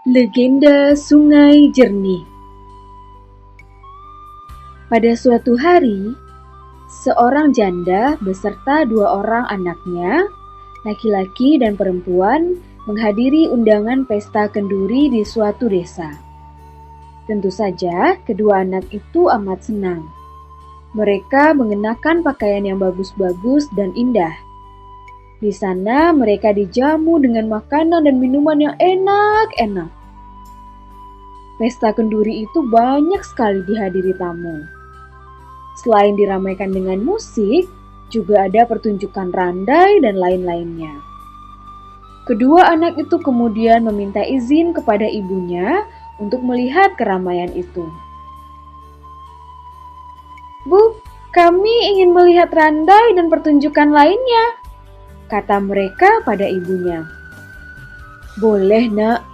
Legenda Sungai Jernih. Pada suatu hari, seorang janda beserta 2 orang anaknya, laki-laki dan perempuan, menghadiri undangan pesta kenduri di suatu desa. Tentu saja, kedua anak itu amat senang. Mereka mengenakan pakaian yang bagus-bagus dan indah. Di sana mereka dijamu dengan makanan dan minuman yang enak-enak. Pesta kenduri itu banyak sekali dihadiri tamu. Selain diramaikan dengan musik, juga ada pertunjukan randai dan lain-lainnya. Kedua anak itu kemudian meminta izin kepada ibunya untuk melihat keramaian itu. "Bu, kami ingin melihat randai dan pertunjukan lainnya," kata mereka pada ibunya. "Boleh, Nak.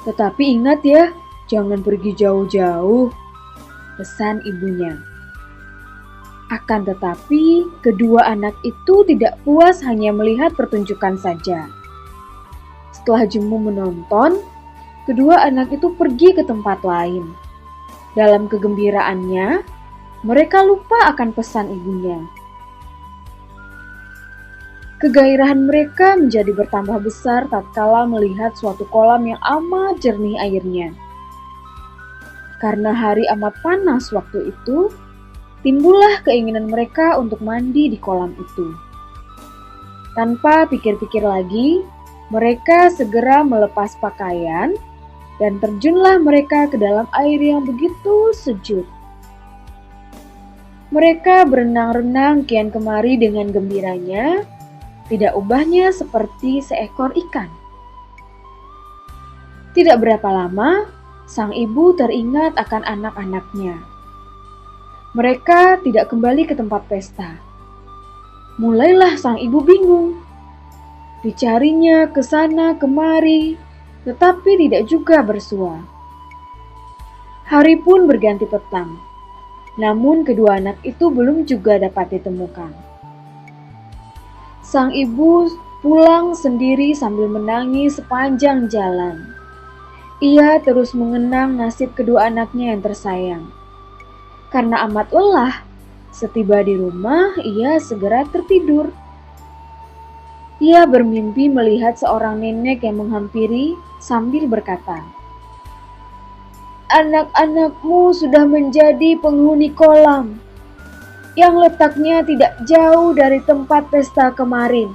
Tetapi ingat ya, jangan pergi jauh-jauh," pesan ibunya. Akan tetapi, kedua anak itu tidak puas hanya melihat pertunjukan saja. Setelah jemu menonton, kedua anak itu pergi ke tempat lain. Dalam kegembiraannya, mereka lupa akan pesan ibunya. Kegairahan mereka menjadi bertambah besar tatkala melihat suatu kolam yang amat jernih airnya. Karena hari amat panas waktu itu, timbullah keinginan mereka untuk mandi di kolam itu. Tanpa pikir-pikir lagi, mereka segera melepas pakaian dan terjunlah mereka ke dalam air yang begitu sejuk. Mereka berenang-renang kian kemari dengan gembiranya, tidak ubahnya seperti seekor ikan. Tidak berapa lama, sang ibu teringat akan anak-anaknya. Mereka tidak kembali ke tempat pesta. Mulailah sang ibu bingung. Dicarinya ke sana kemari, tetapi tidak juga bersua. Hari pun berganti petang, namun kedua anak itu belum juga dapat ditemukan. Sang ibu pulang sendiri sambil menangis sepanjang jalan. Ia terus mengenang nasib kedua anaknya yang tersayang. Karena amat lelah, setiba di rumah ia segera tertidur. Ia bermimpi melihat seorang nenek yang menghampiri sambil berkata, "Anak-anakmu sudah menjadi penghuni kolam yang letaknya tidak jauh dari tempat pesta kemarin.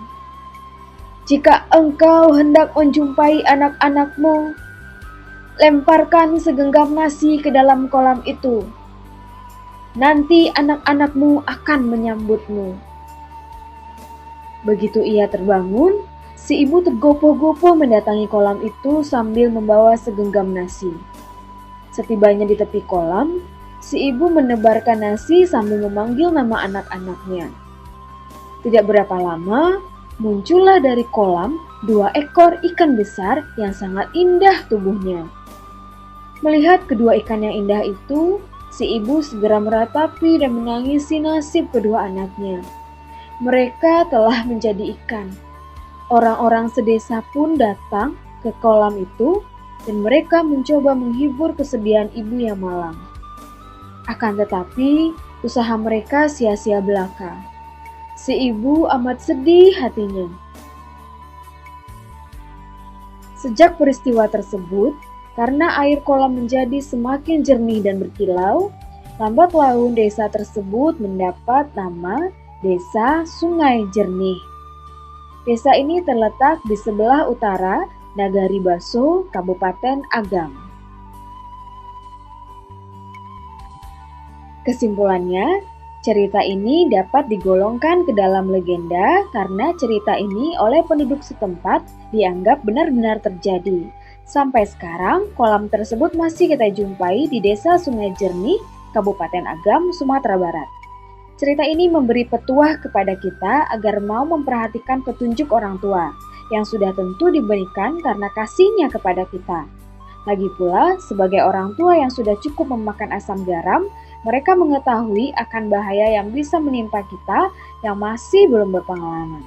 Jika engkau hendak menjumpai anak-anakmu, lemparkan segenggam nasi ke dalam kolam itu. Nanti anak-anakmu akan menyambutmu." Begitu ia terbangun, si ibu tergopoh-gopoh mendatangi kolam itu sambil membawa segenggam nasi. Setibanya di tepi kolam, si ibu menebarkan nasi sambil memanggil nama anak-anaknya. Tidak berapa lama, muncullah dari kolam 2 ekor ikan besar yang sangat indah tubuhnya. Melihat kedua ikan yang indah itu, si ibu segera meratapi dan menangisi nasib kedua anaknya. Mereka telah menjadi ikan. Orang-orang sedesa pun datang ke kolam itu dan mereka mencoba menghibur kesedihan ibu yang malang. Akan tetapi, usaha mereka sia-sia belaka. Si ibu amat sedih hatinya. Sejak peristiwa tersebut, karena air kolam menjadi semakin jernih dan berkilau, lambat laun desa tersebut mendapat nama Desa Sungai Jernih. Desa ini terletak di sebelah utara Nagari Baso, Kabupaten Agam. Kesimpulannya, cerita ini dapat digolongkan ke dalam legenda karena cerita ini oleh penduduk setempat dianggap benar-benar terjadi. Sampai sekarang, kolam tersebut masih kita jumpai di Desa Sungai Jernih, Kabupaten Agam, Sumatera Barat. Cerita ini memberi petuah kepada kita agar mau memperhatikan petunjuk orang tua yang sudah tentu diberikan karena kasihnya kepada kita. Lagi pula, sebagai orang tua yang sudah cukup memakan asam garam, Mereka mengetahui akan bahaya yang bisa menimpa kita yang masih belum berpengalaman.